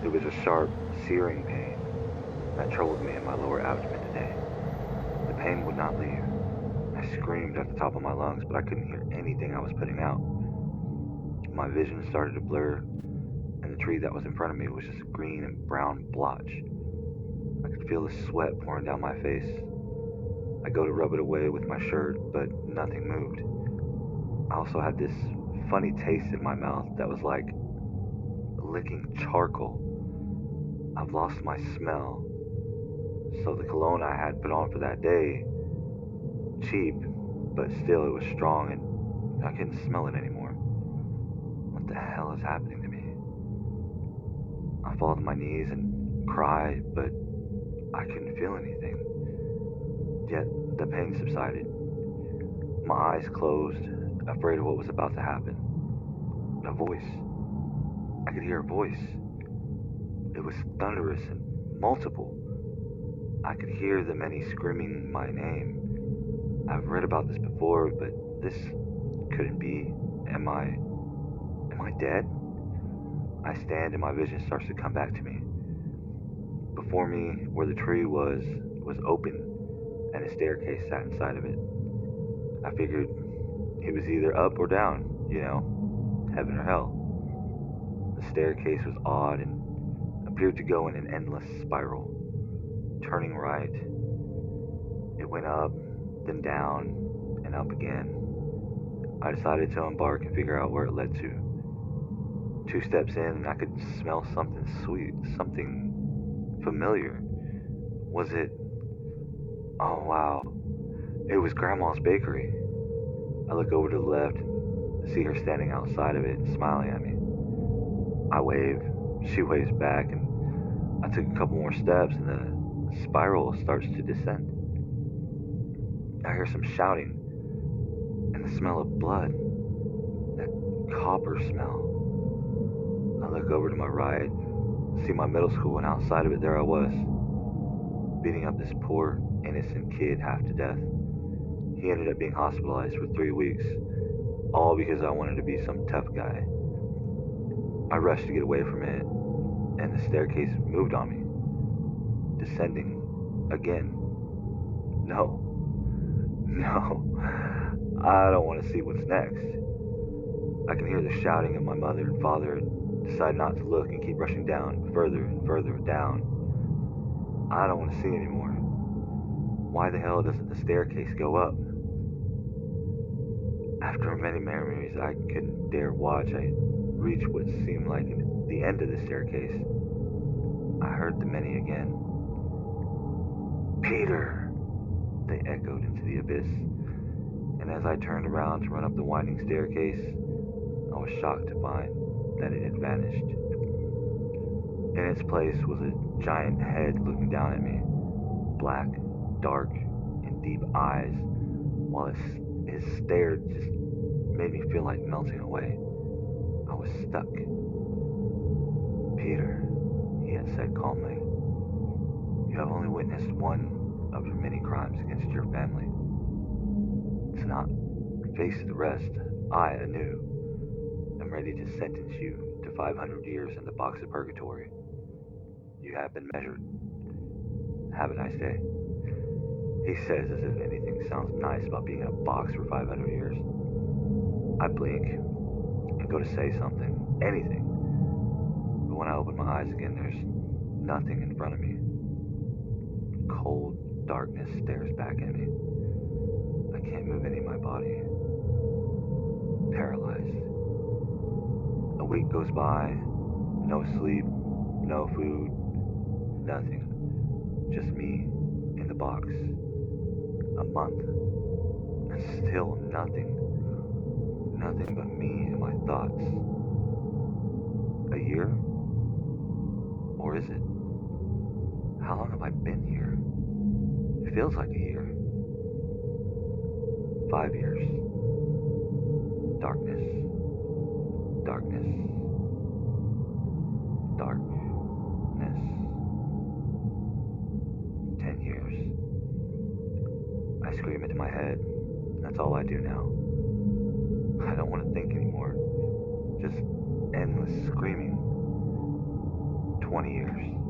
It was a sharp, searing pain that troubled me in my lower abdomen today. The pain would not leave. I screamed at the top of my lungs, but I couldn't hear anything I was putting out. My vision started to blur, and the tree that was in front of me was just a green and brown blotch. I could feel the sweat pouring down my face. I go to rub it away with my shirt, but nothing moved. I also had this funny taste in my mouth that was like licking charcoal. I've lost my smell, so the cologne I had put on for that day, cheap, but still it was strong and I couldn't smell it anymore. What the hell is happening to me? I fall to my knees and cry, but I couldn't feel anything. Yet the pain subsided. My eyes closed, afraid of what was about to happen. A voice. I could hear a voice. It was thunderous and multiple. I could hear the many screaming my name. I've read about this before, but this couldn't be. Am I dead? I stand and my vision starts to come back to me. Before me, where the tree was open and a staircase sat inside of it. I figured it was either up or down, heaven or hell. The staircase was odd and appeared to go in an endless spiral. Turning right, it went up, then down, and up again. I decided to embark and figure out where it led to. 2 steps in, and I could smell something sweet, something familiar. Was it? Oh, wow. It was Grandma's bakery. I look over to the left and see her standing outside of it and smiling at me. I wave, she waves back, and I took a couple more steps, and the spiral starts to descend. I hear some shouting and the smell of blood, that copper smell. I look over to my right, see my middle school, and outside of it, there I was, beating up this poor, innocent kid half to death. He ended up being hospitalized for 3 weeks, all because I wanted to be some tough guy. I rushed to get away from it, and the staircase moved on me, descending again. No, no, I don't want to see what's next. I can hear the shouting of my mother and father and decide not to look and keep rushing down, further and further down. I don't want to see anymore. Why the hell doesn't the staircase go up? After many memories I couldn't dare watch, I reached what seemed like the end of the staircase. I heard the many again. Peter! They echoed into the abyss, and as I turned around to run up the winding staircase, I was shocked to find that it had vanished. In its place was a giant head looking down at me, black, dark, and deep eyes, while his stare just made me feel like melting away. I was stuck. Peter, he had said calmly, you have only witnessed one of your many crimes against your family. To not face the rest, I, anew, am ready to sentence you to 500 years in the box of purgatory. You have been measured. Have a nice day. He says as if anything sounds nice about being in a box for 500 years. I blink and go to say something, anything. But when I open my eyes again, there's nothing in front of me. Cold darkness stares back at me. I can't move any of my body. Paralyzed. A week goes by, no sleep, no food, nothing. Just me in the box. A month. And still nothing. Nothing but me and my thoughts. A year? Or is it? How long have I been here? It feels like a year. 5 years. Darkness. Darkness. Darkness. 10 years. I scream into my head. That's all I do now. I don't want to think anymore. Just endless screaming. 20 years.